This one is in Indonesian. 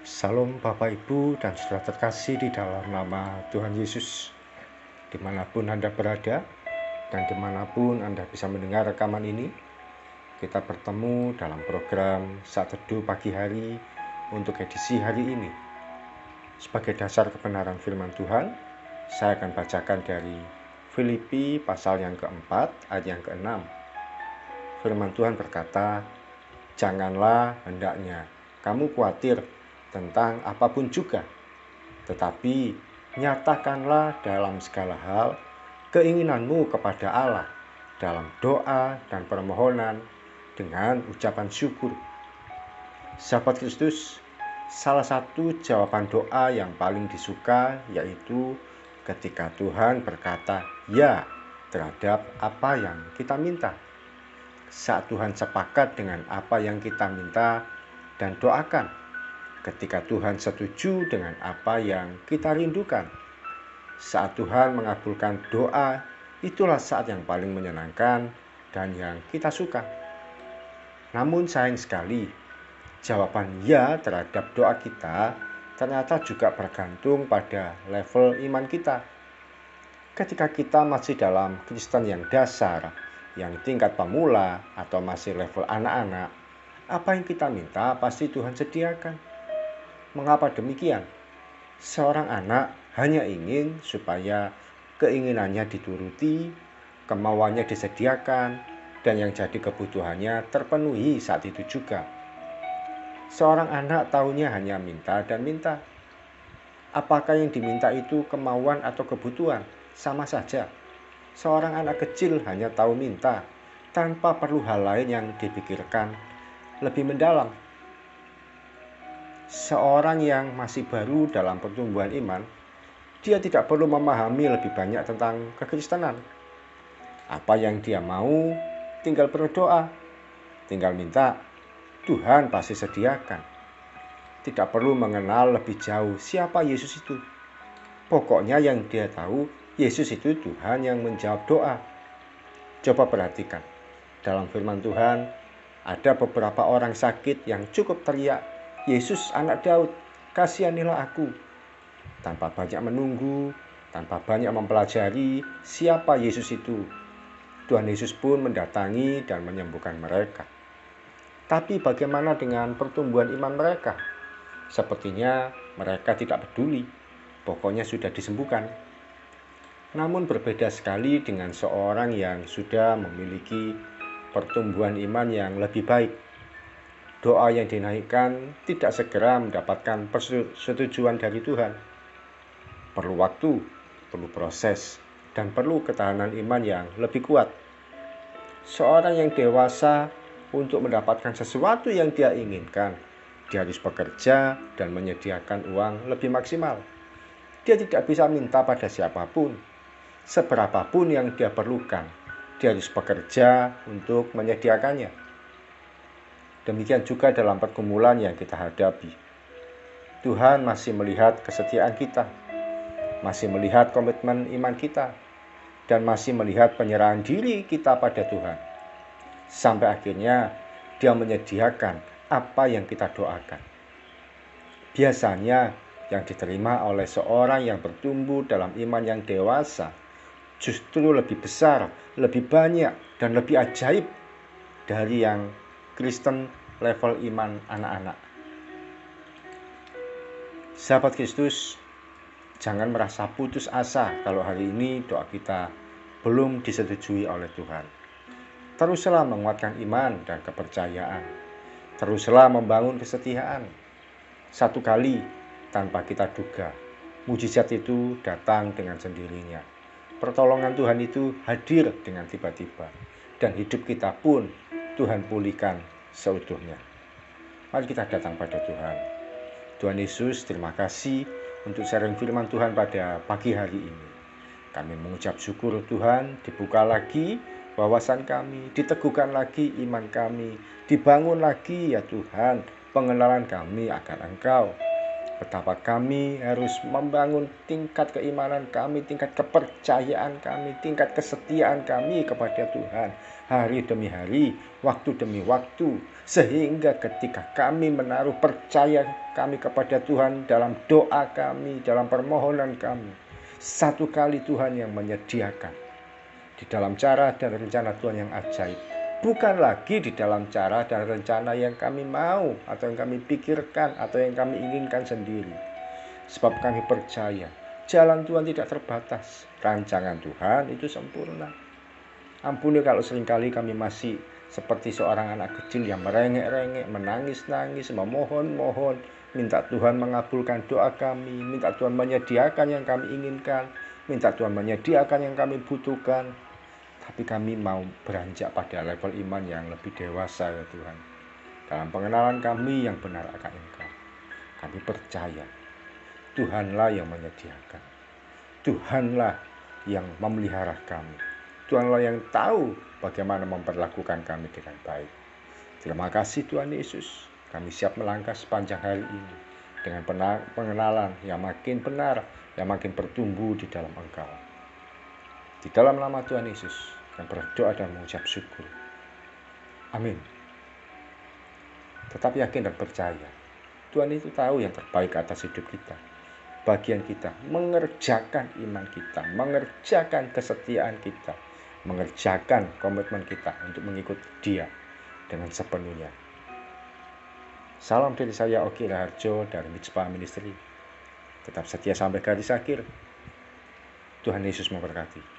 Salam Bapak Ibu dan saudara terkasih di dalam nama Tuhan Yesus. Dimanapun Anda berada dan dimanapun Anda bisa mendengar rekaman ini, kita bertemu dalam program Saat Teduh Pagi Hari untuk edisi hari ini. Sebagai dasar kebenaran firman Tuhan, saya akan bacakan dari Filipi pasal yang keempat ayat yang keenam. Firman Tuhan berkata, "Janganlah hendaknya kamu khawatir tentang apapun juga, tetapi nyatakanlah dalam segala hal keinginanmu kepada Allah dalam doa dan permohonan dengan ucapan syukur." Sahabat Kristus, salah satu jawaban doa yang paling disuka yaitu ketika Tuhan berkata ya terhadap apa yang kita minta. Saat Tuhan sepakat dengan apa yang kita minta dan doakan, ketika Tuhan setuju dengan apa yang kita rindukan, saat Tuhan mengabulkan doa, itulah saat yang paling menyenangkan dan yang kita suka. Namun sayang sekali, jawaban ya terhadap doa kita ternyata juga bergantung pada level iman kita. Ketika kita masih dalam Kristen yang dasar, yang tingkat pemula atau masih level anak-anak, apa yang kita minta pasti Tuhan sediakan. Mengapa demikian? Seorang anak hanya ingin supaya keinginannya dituruti, kemauannya disediakan, dan yang jadi kebutuhannya terpenuhi saat itu juga. Seorang anak taunya hanya minta dan minta. Apakah yang diminta itu kemauan atau kebutuhan? Sama saja. Seorang anak kecil hanya tahu minta, tanpa perlu hal lain yang dipikirkan lebih mendalam. Seorang yang masih baru dalam pertumbuhan iman, dia tidak perlu memahami lebih banyak tentang kekristenan. Apa yang dia mau, tinggal berdoa, tinggal minta, Tuhan pasti sediakan. Tidak perlu mengenal lebih jauh siapa Yesus itu. Pokoknya yang dia tahu, Yesus itu Tuhan yang menjawab doa. Coba perhatikan, dalam firman Tuhan ada beberapa orang sakit yang cukup teriak, "Yesus anak Daud, kasihanilah aku." Tanpa banyak menunggu, tanpa banyak mempelajari siapa Yesus itu, Tuhan Yesus pun mendatangi dan menyembuhkan mereka. Tapi bagaimana dengan pertumbuhan iman mereka? Sepertinya mereka tidak peduli, pokoknya sudah disembuhkan. Namun berbeda sekali dengan seorang yang sudah memiliki pertumbuhan iman yang lebih baik. Doa yang dinaikkan tidak segera mendapatkan persetujuan dari Tuhan. Perlu waktu, perlu proses, dan perlu ketahanan iman yang lebih kuat. Seorang yang dewasa untuk mendapatkan sesuatu yang dia inginkan, dia harus bekerja dan menyediakan uang lebih maksimal. Dia tidak bisa minta pada siapapun, seberapapun yang dia perlukan. Dia harus bekerja untuk menyediakannya. Demikian juga dalam pergumulan yang kita hadapi. Tuhan masih melihat kesetiaan kita, masih melihat komitmen iman kita, dan masih melihat penyerahan diri kita pada Tuhan. Sampai akhirnya Dia menyediakan apa yang kita doakan. Biasanya yang diterima oleh seorang yang bertumbuh dalam iman yang dewasa justru lebih besar, lebih banyak, dan lebih ajaib dari yang Kristen level iman anak-anak. Sahabat Kristus, jangan merasa putus asa kalau hari ini doa kita belum disetujui oleh Tuhan. Teruslah menguatkan iman dan kepercayaan. Teruslah membangun kesetiaan. Satu kali tanpa kita duga, mujizat itu datang dengan sendirinya. Pertolongan Tuhan itu hadir dengan tiba-tiba, dan hidup kita pun Tuhan pulihkan seutuhnya. Mari kita datang pada Tuhan. Tuhan Yesus, terima kasih untuk sharing firman Tuhan pada pagi hari ini. Kami mengucap syukur Tuhan, dibuka lagi wawasan kami, diteguhkan lagi iman kami, dibangun lagi ya Tuhan pengenalan kami akan Engkau. betapa kami harus membangun tingkat keimanan kami, tingkat kepercayaan kami, tingkat kesetiaan kami kepada Tuhan hari demi hari, waktu demi waktu, sehingga ketika kami menaruh percaya kami kepada Tuhan dalam doa kami, dalam permohonan kami, satu kali Tuhan yang menyediakan di dalam cara dan rencana Tuhan yang ajaib. Bukan lagi di dalam cara dan rencana yang kami mau atau yang kami pikirkan atau yang kami inginkan sendiri. Sebab kami percaya jalan Tuhan tidak terbatas. Rancangan Tuhan itu sempurna. Ampuni kalau seringkali kami masih seperti seorang anak kecil yang merengek-rengek, menangis-nangis, memohon-mohon, minta Tuhan mengabulkan doa kami, minta Tuhan menyediakan yang kami inginkan, minta Tuhan menyediakan yang kami butuhkan. Tapi kami mau beranjak pada level iman yang lebih dewasa ya Tuhan. Dalam pengenalan kami yang benar akan Engkau. Kami percaya Tuhanlah yang menyediakan. Tuhanlah yang memelihara kami. Tuhanlah yang tahu bagaimana memperlakukan kami dengan baik. Terima kasih Tuhan Yesus. Kami siap melangkah sepanjang hari ini dengan pengenalan yang makin benar, yang makin bertumbuh di dalam Engkau. Di dalam nama Tuhan Yesus, kami berdoa dan mengucap syukur. Amin. Tetap yakin dan percaya, Tuhan itu tahu yang terbaik atas hidup kita. Bagian kita, mengerjakan iman kita, mengerjakan kesetiaan kita, mengerjakan komitmen kita untuk mengikut Dia dengan sepenuhnya. Salam dari saya, Oki Raharjo dari Mitspa Ministry. Tetap setia sampai garis akhir. Tuhan Yesus memberkati.